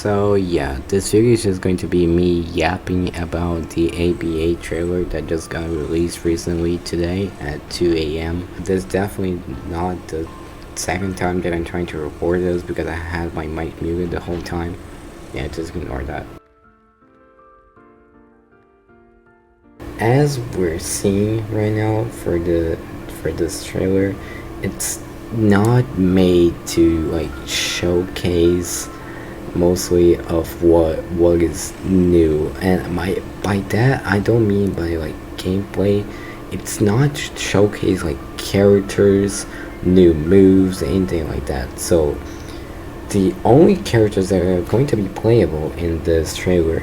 So yeah, this video is just going to be me yapping about the ABA trailer that just got released recently today at 2 a.m. This is definitely not the second time that I'm trying to record this because I had my mic muted the whole time. Yeah, just ignore that. As we're seeing right now for this trailer, it's not made to like showcase mostly of what is new, and by that I don't mean by like gameplay. It's not showcase like characters, new moves, anything like that. So the only characters that are going to be playable in this trailer,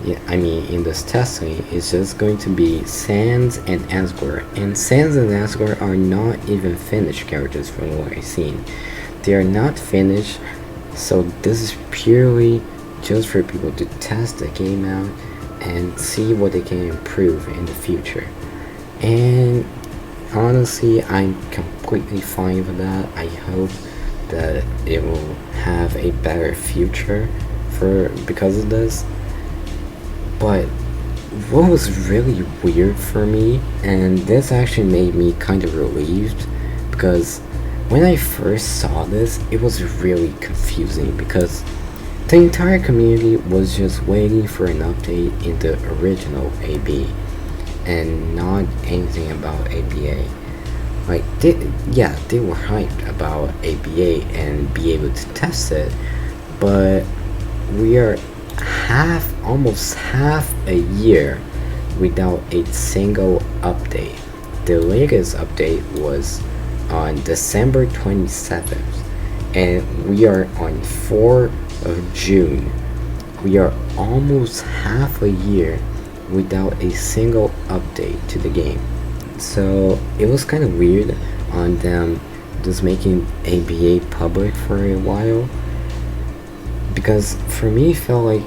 in this testing, is just going to be Sans and Asgore. And Sans and Asgore are not even finished characters from what I've seen. They are not finished, so this is purely just for people to test the game out and see what they can improve in the future. And honestly, I'm completely fine with that. I hope that it will have a better future because of this. But what was really weird for me, and this actually made me kind of relieved, because when I first saw this, it was really confusing because the entire community was just waiting for an update in the original AB and not anything about ABA. Like, they were hyped about ABA and be able to test it, but we are almost half a year without a single update. The latest update was on December 27th, and we are on 4th of June. We are almost half a year without a single update to the game. So it was kind of weird on them just making ABA public for a while, because for me it felt like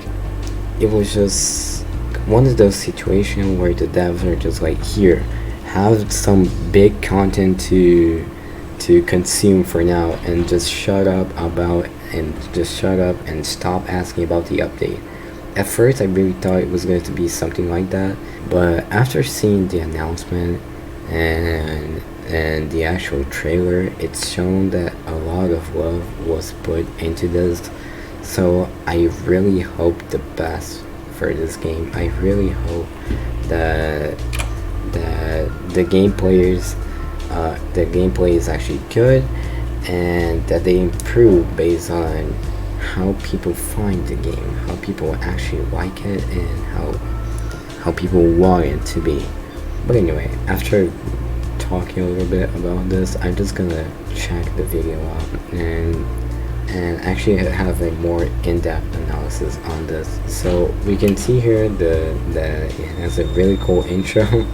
it was just one of those situations where the devs are just like, here, have some big content to consume for now, and just shut up and stop asking about the update. At first I really thought it was going to be something like that, but after seeing the announcement and the actual trailer, it's shown that a lot of love was put into this. So I really hope the best for this game. I really hope that the gameplay is actually good, and that they improve based on how people find the game, how people actually like it, and how people want it to be. But anyway, after talking a little bit about this, I'm just gonna check the video out and actually have a more in-depth analysis on this. So we can see here that it has a really cool intro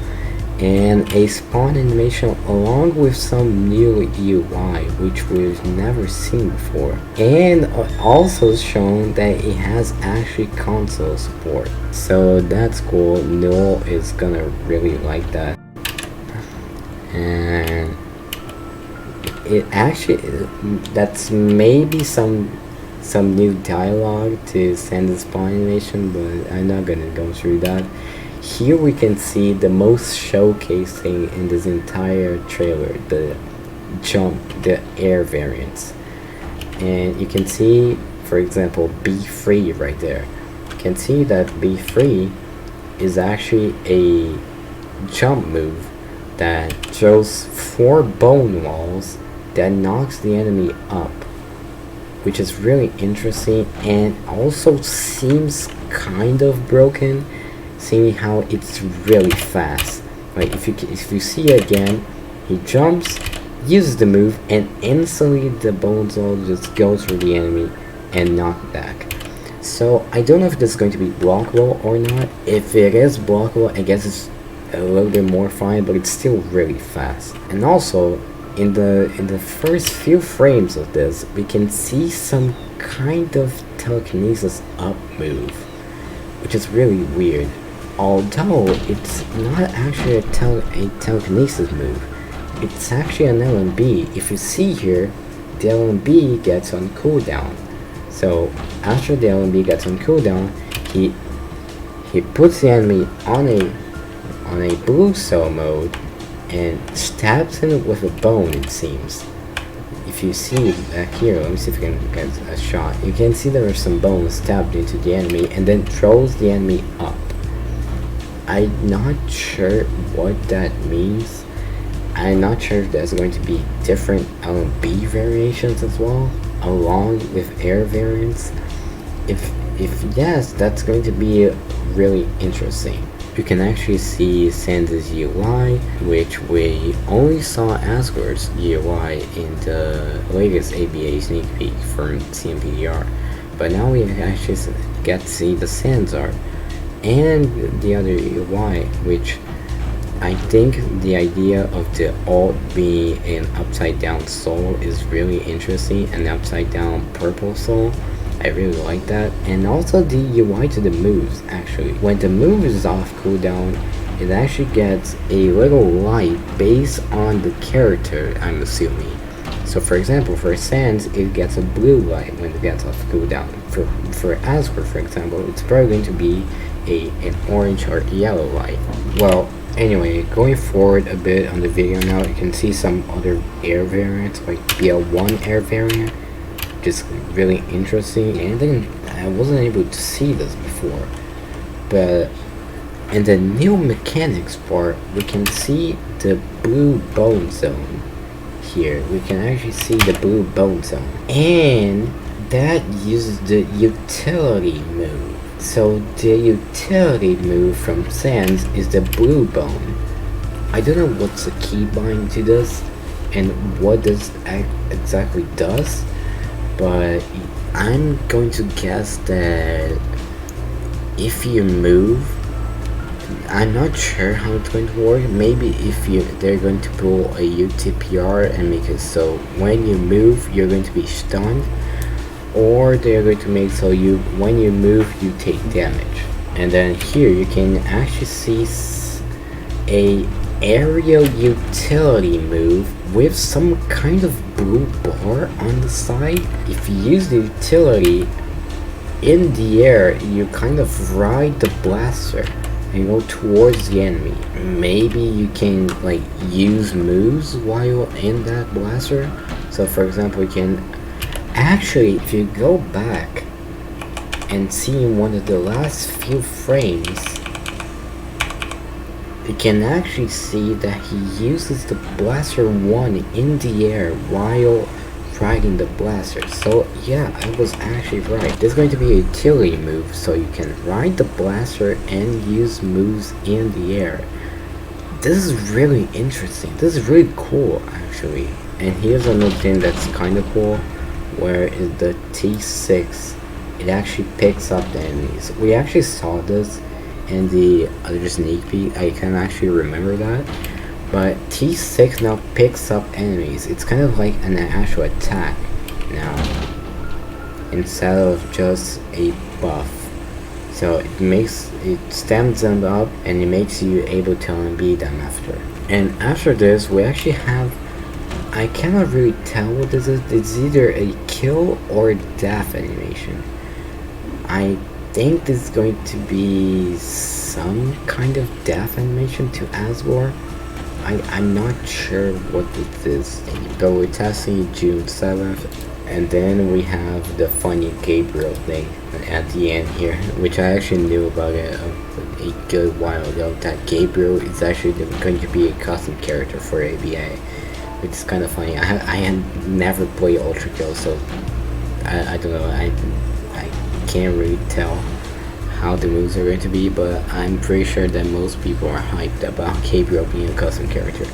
and a spawn animation along with some new UI which we've never seen before, and also shown that it has actually console support. So that's cool. Noel is gonna really like that. And it actually, that's maybe some new dialogue to send the spawn animation, but I'm not gonna go through that. Here we can see the most showcasing in this entire trailer, the air variants. And you can see, for example, Be Free right there. You can see that Be Free is actually a jump move that throws 4 bone walls that knocks the enemy up, which is really interesting, and also seems kind of broken, seeing how it's really fast. Like if you see it again, he jumps, uses the move, and instantly the bones all just go through the enemy and knock back. So I don't know if this is going to be blockable or not. If it is blockable, I guess it's a little bit more fine, but it's still really fast. And also in the first few frames of this, we can see some kind of telekinesis up move, which is really weird. Although it's not actually a telekinesis move, it's actually an LMB. If you see here, the LMB gets on cooldown. So after the LMB gets on cooldown, he puts the enemy on a blue cell mode and stabs him with a bone, it seems. If you see back here, let me see if I can get a shot. You can see there are some bones stabbed into the enemy and then throws the enemy up. I'm not sure what that means. I'm not sure if there's going to be different LMB variations as well, along with air variants. If yes, that's going to be really interesting. You can actually see Sans' UI, which we only saw Asgore's UI in the latest ABA sneak peek from CMPDR, but now we actually get to see the Sans art and the other UI, which I think the idea of the alt being an upside down soul is really interesting, an upside down purple soul. I really like that. And also the UI to the moves, actually. When the move is off cooldown, it actually gets a little light based on the character, I'm assuming. So for example, for Sans, it gets a blue light when it gets off cooldown. For Asgore, for example, it's probably going to be an orange or yellow light. Well, anyway, going forward a bit on the video now, you can see some other air variants, like BL1 air variant. Just really interesting, and then I wasn't able to see this before, but in the new mechanics part, we can see the blue bone zone here. We can actually see the blue bone zone, and that uses the utility move. So the utility move from Sans is the blue bone. I don't know what's the keybind to this and what this exactly does, but I'm going to guess that if you move, I'm not sure how it's going to work. Maybe if they're going to pull a UTPR and make it so when you move you're going to be stunned, or they're going to make so when you move you take damage. And then here you can actually see a aerial utility move with some kind of blue bar on the side. If you use the utility in the air, you kind of ride the blaster and go towards the enemy. Maybe you can like use moves while in that blaster. So for example, you can actually, if you go back and see one of the last few frames, you can actually see that he uses the blaster 1 in the air while riding the blaster. So yeah, I was actually right. There's going to be a utility move, so you can ride the blaster and use moves in the air. This is really interesting. This is really cool, actually. And here's another thing that's kind of cool, where is the T6, it actually picks up the enemies. We actually saw this in the other sneak peek. I can actually remember that, but T6 now picks up enemies. It's kind of like an actual attack now instead of just a buff. So it stands them up and it makes you able to unbeat them after. And after this we actually have, I cannot really tell what this is. It's either a kill or a death animation. I think this is going to be some kind of death animation to Asgore. I'm not sure what it is, but we're testing June 7th, and then we have the funny Gabriel thing at the end here, which I actually knew about it a good while ago, that Gabriel is actually going to be a custom character for ABA, which is kind of funny. I had never played Ultra Kill, so I don't know, I can't really tell how the moves are going to be, but I'm pretty sure that most people are hyped about Gabriel being a custom character.